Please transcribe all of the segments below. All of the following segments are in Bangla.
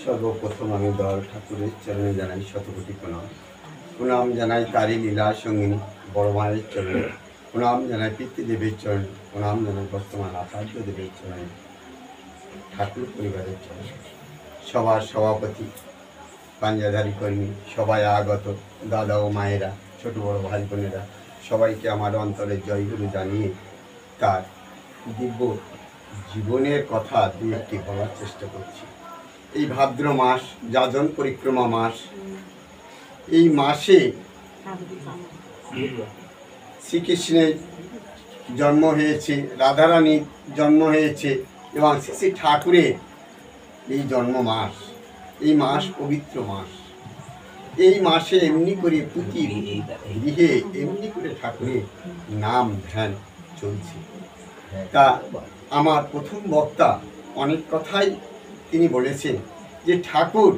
সর্বপ্রথম আমি দয়াল ঠাকুরের চরণে জানাই শতকোটি প্রণাম। প্রণাম জানাই তারই লীলা সঙ্গিনী বড় মায়ের চরণে, প্রণাম জানাই পিতৃদেবের চরণে, প্রণাম জানাই বর্তমান আচার্য দেবের চরণে, ঠাকুর পরিবারের চরণে, সবার সভাপতি, পাঞ্জাধারী কর্মী, সবাই আগত দাদা ও মায়েরা, ছোট বড় ভাই বোনেরা, সবাইকে আমার অন্তরের জয়গুরু জানিয়ে তার দিব্য জীবনের কথা দু একটি বলার চেষ্টা করছি। এই ভাদ্র মাস, যাজন পরিক্রমা মাস, এই মাসে শ্রীকৃষ্ণের জন্ম হয়েছে, রাধারানীর জন্ম হয়েছে এবং শ্রী ঠাকুরের এই জন্ম মাস। এই মাস পবিত্র মাস। এই মাসে এমনি করে প্রতি গৃহে এমনি করে ঠাকুরের নাম ধ্যান চলছে। তা আমার প্রথম বক্তা অনেক কথাই তিনি বলেছেন যে ঠাকুর,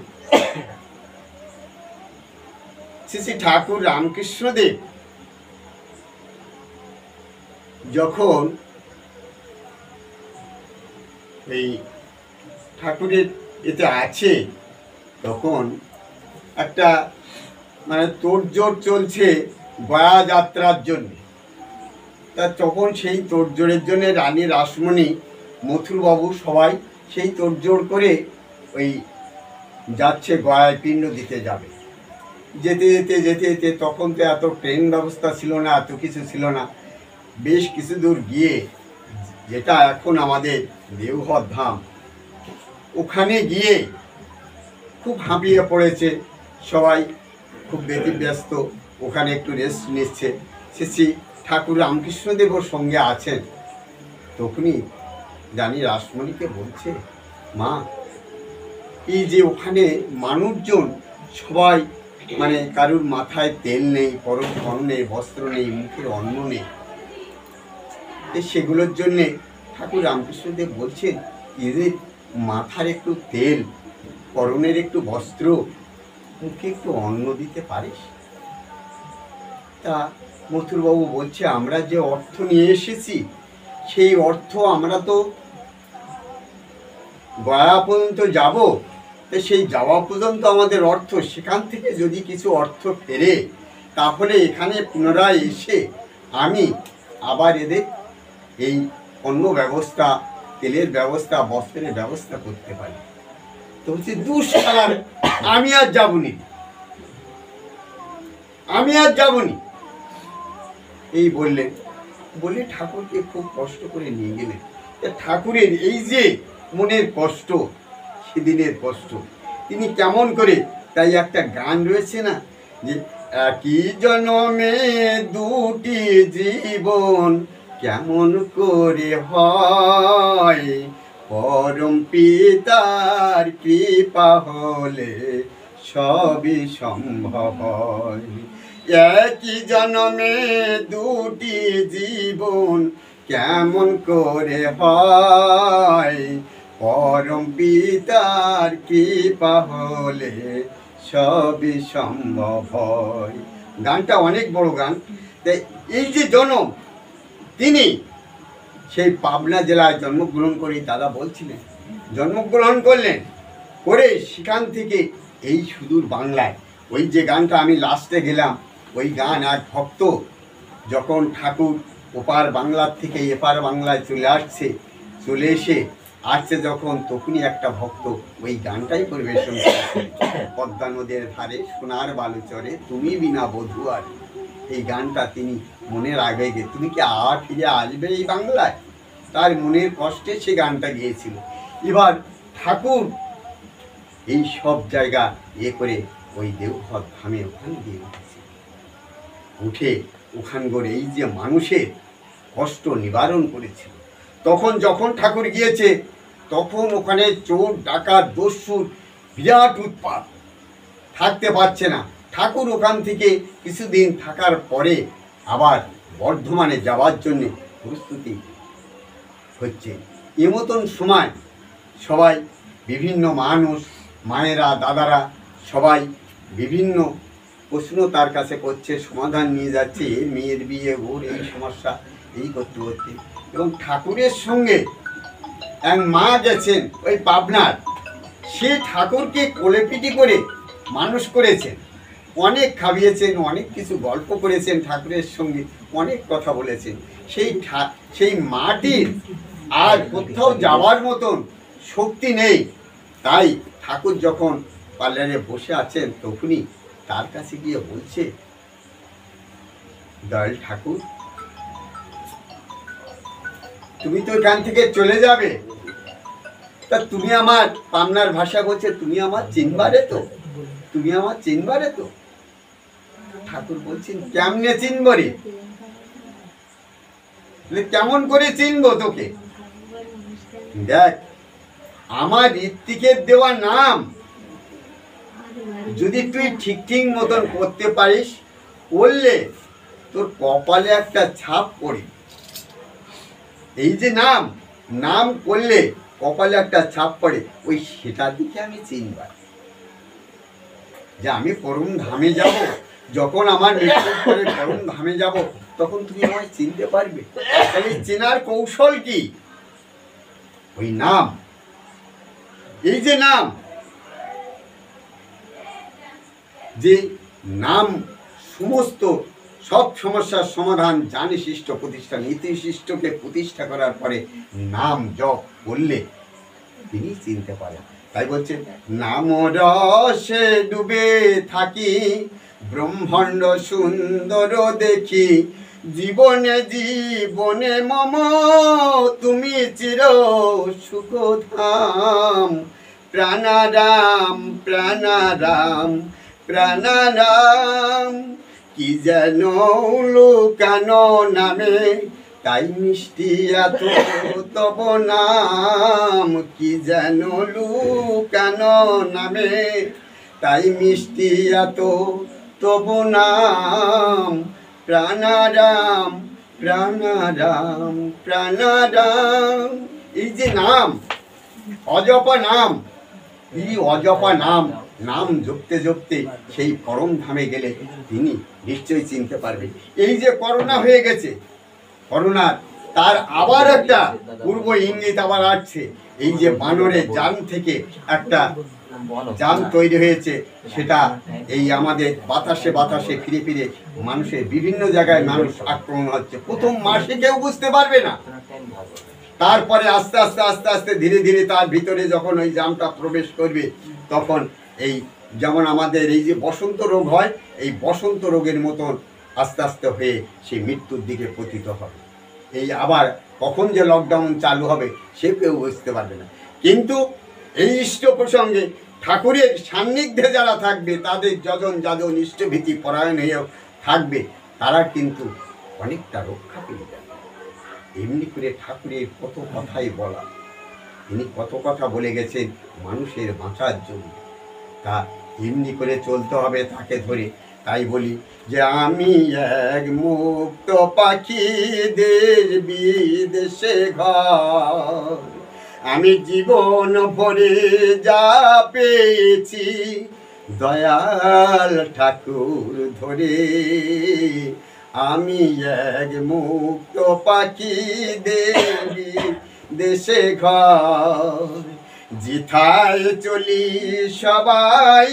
শ্রী ঠাকুর রামকৃষ্ণদেব যখন এই ঠাকুরের এতে আছে তখন একটা তোড়জোড় চলছে গয়া যাত্রার জন্য। তা তখন সেই তোড়জোড়ের জন্য রানী রাসমণি, মথুরবাবু সবাই সেই তোড়জোড় করে ওই যাচ্ছে, গয়ায় পিণ্ড দিতে যাবে। যেতে যেতে যেতে যেতে তখন তো এত ট্রেন ব্যবস্থা ছিল না, এত কিছু ছিল না। বেশ কিছু দূর গিয়ে, যেটা এখন আমাদের দেওঘর ধাম, ওখানে গিয়ে খুব হাঁপিয়ে পড়েছে সবাই, খুব ব্যতিব্যস্ত। ওখানে একটু রেস্ট নিচ্ছে। শ্রী ঠাকুর রামকৃষ্ণদেবও সঙ্গে আছেন। তখনই রানী রাসমণিকে বলছে, মা, এই যে ওখানে মানুষজন সবাই কারুর মাথায় তেল নেই, পরশ নেই, বস্ত্র নেই, মুখের অন্ন নেই, সেগুলোর জন্যে ঠাকুর রামকৃষ্ণদেব বলছেন এদের মাথার একটু তেল, পরনের একটু বস্ত্র, মুখে একটু অন্ন দিতে পারিস? তা মথুরবাবু বলছে, আমরা যে অর্থ নিয়ে এসেছি সেই অর্থ আমরা তো গয়া পর্যন্ত যাব, তো সেই যাওয়া পর্যন্ত আমাদের অর্থ, সেখান থেকে যদি কিছু অর্থ ফেরে তাহলে এখানে পুনরায় এসে আমি আবার এদের এই অন্য ব্যবস্থা, তেলের ব্যবস্থা, বস্ত্রের ব্যবস্থা করতে পারি। তো হচ্ছে দুঃসার, আমি আর যাবনি, আমি আর যাবনি এই বললেন। বলে ঠাকুরকে খুব কষ্ট করে নিয়ে গেলেন। ঠাকুরের এই যে মনের কষ্ট, সেদিনের কষ্ট তিনি কেমন করে, তাই একটা গান রয়েছে না, যে একই জন্মে দুটি জীবন কেমন করে হয়, পরম পিতার কৃপা হলে সবই সম্ভব হয়। একই জন্মে দুটি জীবন কেমন করে হয়, পরম পিতার কৃপা হলে সবই সম্ভব হয়। গানটা অনেক বড় গান। তাই এই যে জনম, তিনি সেই পাবনা জেলায় জন্মগ্রহণ করে, দাদা বলছিলেন, জন্মগ্রহণ করলেন করে সেখান থেকে এই সুদূর বাংলায়, ওই যে গানটা আমি লাস্টে গেলাম, ওই গান এক ভক্ত যখন ঠাকুর ওপার বাংলার থেকে এপার বাংলায় চলে আসছে যখন, তখনই একটা ভক্ত ওই গানটাই পরিবেশন করেছে, পদ্মা নদীর ধারে সোনার বালুচরে তুমি বিনা বধূ আর। এই গানটা তিনি মনের আবেগে, তুমি কি আর ফিরে আসবে এই বাংলায়, তার মনের কষ্টে সে গানটা গিয়েছিল। এবার ঠাকুর এই সব জায়গা করে ওই দেওঘর ধামে ওখানে দিয়ে উঠেছে। উঠে ওখানগর এই যে মানুষের কষ্ট নিবারণ করেছিল। তখন যখন ঠাকুর গিয়েছে তখন ওখানে চোর ডাকাত দস্যুর বিরাট উৎপাত, থাকতে পারছে না। ঠাকুর ওখান থেকে কিছুদিন থাকার পরে আবার বর্ধমানে যাওয়ার জন্য প্রস্তুতি হচ্ছে। এমতন সময় সবাই, বিভিন্ন মানুষ, মায়েরা, দাদারা সবাই বিভিন্ন প্রশ্ন তার কাছে করছে, সমাধান নিয়ে যাচ্ছে, মেয়ের বিয়ে, ওর এই সমস্যা, এই করতে করতে। এবং ঠাকুরের সঙ্গে এক মা গেছেন ওই পাবনার, সে ঠাকুরকে কোলেপিটি করে মানুষ করেছেন, অনেক খাইয়েছেন, অনেক কিছু গল্প করেছেন, ঠাকুরের সঙ্গে অনেক কথা বলেছেন। সেই মাটির আর কোথাও যাওয়ার মতন শক্তি নেই। তাই ঠাকুর যখন পার্লারে বসে আছেন তখনই তার কাছে গিয়ে বলছে, দয়াল ঠাকুর, তুমি তো এখান থেকে চলে যাবে, তা তুমি আমার, পামনার ভাষা বলছে, তুমি আমার চিনবারে তো, তুমি আমার চিনবারে তো। ঠাকুর বলছেন, কেমনে চিনব রে? কেমন করে চিনবো তোকে? দেখ, আমার ঋত্বিকের দেওয়া নাম যদি তুই ঠিক ঠিক মতন করতে পারিস, করলে তোর কপালে একটা ছাপ পড়ে। এই যে নাম, নাম করলে কপালে একটা ছাপ পড়ে, ওই সেটার দিকে আমি চিনবার, যে আমি পরম ধামে যাব। যখন আমার মৃত্যুর পরে পরম ধামে যাব, তখন তুমি আমায় চিনতে পারবে। তাহলে চেনার কৌশল কি? ওই নাম। এই যে নাম, যে নাম সমস্ত সব সমস্যার সমাধান, জানি শিষ্ট প্রতিষ্ঠান, ইতিশিষ্টকে প্রতিষ্ঠা করার পরে নাম জপ করলে তিনি চিনতে পারেন। তাই বলছে, নাম রসে ডুবে থাকি, ব্রহ্মাণ্ড সুন্দর দেখি, জীবনে জীবনে মম তুমি চির সুখধাম, প্রাণারাম প্রাণারাম প্রাণারাম, কি যেন লুকানো নামে, তাই মিষ্টি এত তব নাম, কি যেন লুকানো নামে, তাই মিষ্টি এত তব নাম, প্রাণারাম প্রাণারাম প্রাণারাম। এই যে নাম, অজপা নাম, এই অজপা নাম, নাম জপতে জপতে সেই পরম ধামে গেলে তিনি নিশ্চয়ই চিনতে পারবেন। এই যে করোনা হয়ে গেছে, করোনার তার আবার একটা পূর্ব ইঙ্গিত আবার আসছে। এই যে বানরের জান থেকে একটা জান তৈরি হয়েছে, সেটা এই আমাদের বাতাসে বাতাসে ফিরে ফিরে মানুষের বিভিন্ন জায়গায় মানুষ আক্রমণ হচ্ছে। প্রথম মাসে কেউ বুঝতে পারবে না, তারপরে আস্তে আস্তে আস্তে আস্তে ধীরে ধীরে তার ভিতরে যখন ওই জামটা প্রবেশ করবে, তখন এই যেমন আমাদের এই যে বসন্ত রোগ হয়, এই বসন্ত রোগের মতন আস্তে আস্তে হয়ে সেই মৃত্যুর দিকে পতিত হবে। এই আবার কখন যে লকডাউন চালু হবে সে কেউ বুঝতে পারবে না। কিন্তু এই ইষ্ট প্রসঙ্গে ঠাকুরের সান্নিধ্যে যারা থাকবে, তাদের যজন যাজন ইষ্টভীতি পরায়ণ হয়েও থাকবে, তারা কিন্তু অনেকটা রক্ষা পেয়ে যাবে। এমনি করে ঠাকুরের কত কথাই বলা, তিনি কত কথা বলে গেছেন মানুষের বাঁচার জন্য, তা এমনি করে চলতে হবে তাকে ধরে। তাই বলি যে আমি এক মুক্ত পাখি, দেশ বিদেশে ঘর, আমি জীবন ভরে যা পেয়েছি দয়াল ঠাকুর ধরে, আমি এক মুক্ত পাখি, দেবী দেশে ঘর, জিথায় চলি সবাই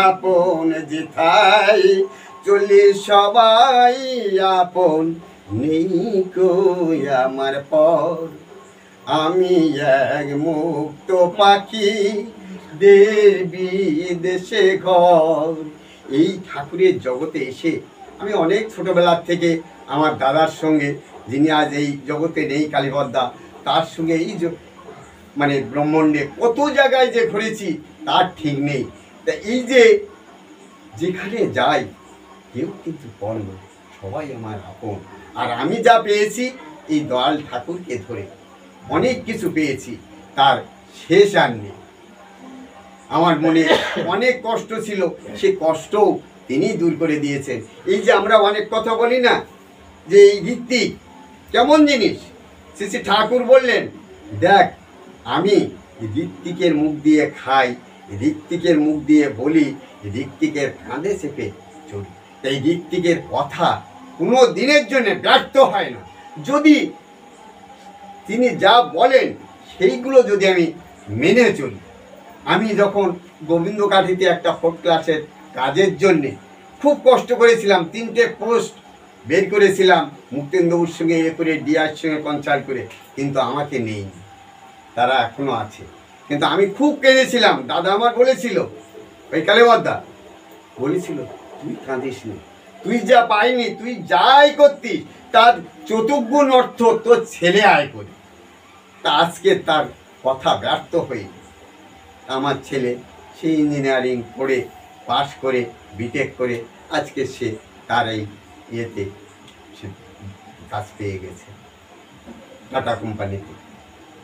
আপন, জিথায় চলি সবাই আপন, নেই কই আমার পর, আমি এক মুক্ত পাখি, দেবী দেশে ঘর। এই ঠাকুরের জগতে এসে আমি অনেক ছোটবেলার থেকে আমার দাদার সঙ্গে, যিনি আজ এই জগতে নেই, কালীপদদা, তার সঙ্গে এই মানে ব্রহ্মাণ্ডে কত জায়গায় যে ঘুরেছি তার ঠিক নেই। তা এই যে যেখানে যাই কেউ কিন্তু পর না, সবাই আমার আপন। আর আমি যা পেয়েছি এই দয়াল ঠাকুরকে ধরে অনেক কিছু পেয়েছি, তার শেষ আর নেই। আমার মনে অনেক কষ্ট ছিল, সে কষ্টও তিনি দূর করে দিয়েছেন। এই যে আমরা অনেক কথা বলি না যে এই ঋত্বিক কেমন জিনিস, শ্রী ঠাকুর বললেন, দেখ আমি ঋত্বিকের মুখ দিয়ে খাই, ঋত্বিকের মুখ দিয়ে বলি, ঋত্বিকের কাঁধে চেপে চলি। এই ঋত্বিকের কথা কোনো দিনের জন্য ব্যর্থ হয় না। যদি তিনি যা বলেন সেইগুলো যদি আমি মেনে চলি, আমি যখন গোবিন্দকাঠিতে একটা 4 ক্লাসের কাজের জন্যে খুব কষ্ট করেছিলাম, 3টে পোস্ট বের করেছিলাম মুক্তেন্দ্রবাবুর সঙ্গে করে ডিআর সঙ্গে কনসাল্ট করে, কিন্তু আমাকে নেইনি। তারা এখনও আছে, কিন্তু আমি খুব কেঁদেছিলাম। দাদা আমার বলেছিল, ওই কালেবদ্দা বলেছিল, তুই কাঁদিস নি, তুই যা পাইনি, তুই যাই করতিস তার চতুর্গুণ অর্থ তোর ছেলে আয় করে। তা আজকে তার কথা ব্যর্থ হয়নি। আমার ছেলে সে ইঞ্জিনিয়ারিং পড়ে পাশ করে বিটেক করে আজকে সে তার এই ইয়েতে সে কাজ পেয়ে গেছে টাটা কোম্পানিতে।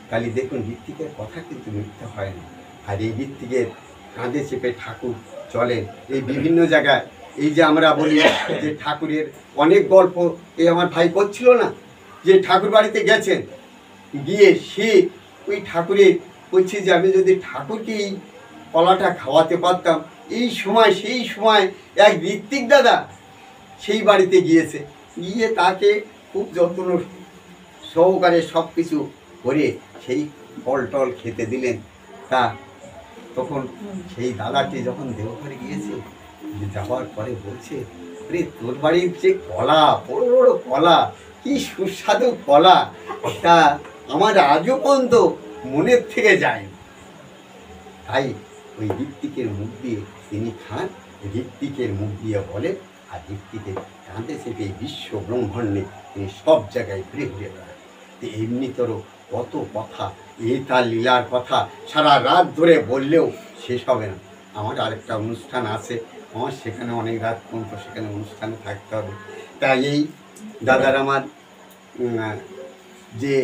তাহলে দেখুন, ঋত্বিকের কথা কিন্তু মিথ্যা হয় না। আর এই ঋত্বিকের কাঁধে চেপে ঠাকুর চলেন এই বিভিন্ন জায়গায়। এই যে আমরা বলি যে ঠাকুরের অনেক গল্প এই আমার ভাই করছিল না, যে ঠাকুর বাড়িতে গেছেন, গিয়ে সে ওই ঠাকুরের বলছে যে আমি যদি ঠাকুরকে এই কলাটা খাওয়াতে পারতাম। এই সময় সেই সময় এক ঋত্বিক দাদা সেই বাড়িতে গিয়েছে, গিয়ে তাকে খুব যত্ন সহকারে সব কিছু করে সেই ফল টল খেতে দিলেন। তা তখন সেই দাদাটি যখন দেওঘরে গিয়েছে, যাওয়ার পরে বলছে, আরে তোর বাড়ির যে কলা, বড় বড় কলা, কি সুস্বাদু কলা, তা আমার আজও পর্যন্ত মনের থেকে যায়। তাই ওই ঋত্বিকের মুখ দিয়ে তিনি খান, ঋত্বিকের মুখ দিয়ে বলেন, আর ঋত্বিকের কাঁধে চেপে বিশ্ব ব্রহ্মাণ্ডে তিনি সব জায়গায় ঘুরে ঘুরে বেড়ান। এমনিতরও কত কথা, এই তার লীলার কথা সারা রাত ধরে বললেও শেষ হবে না। আমার আরেকটা অনুষ্ঠান আছে, আমার সেখানে অনেক রাত পর্যন্ত সেখানে অনুষ্ঠানে থাকতে হবে। তাই এই দাদার আমার যে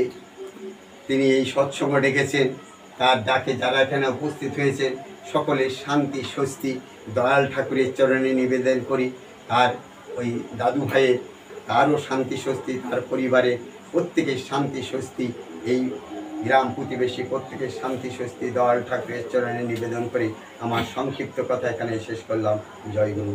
তিনি এই সৎসঙ্গ ডেকেছেন, তার ডাকে যারা এখানে উপস্থিত হয়েছেন সকলের শান্তি স্বস্তি দয়াল ঠাকুরের চরণে নিবেদন করি। আর ওই দাদু ভাইয়ের তারও শান্তি স্বস্তি, তার পরিবারে প্রত্যেকের শান্তি স্বস্তি, এই গ্রাম প্রতিবেশী প্রত্যেকের শান্তি স্বস্তি দয়াল ঠাকুরের চরণে নিবেদন করি আমার সংক্ষিপ্ত কথা এখানে শেষ করলাম। জয় গুরু।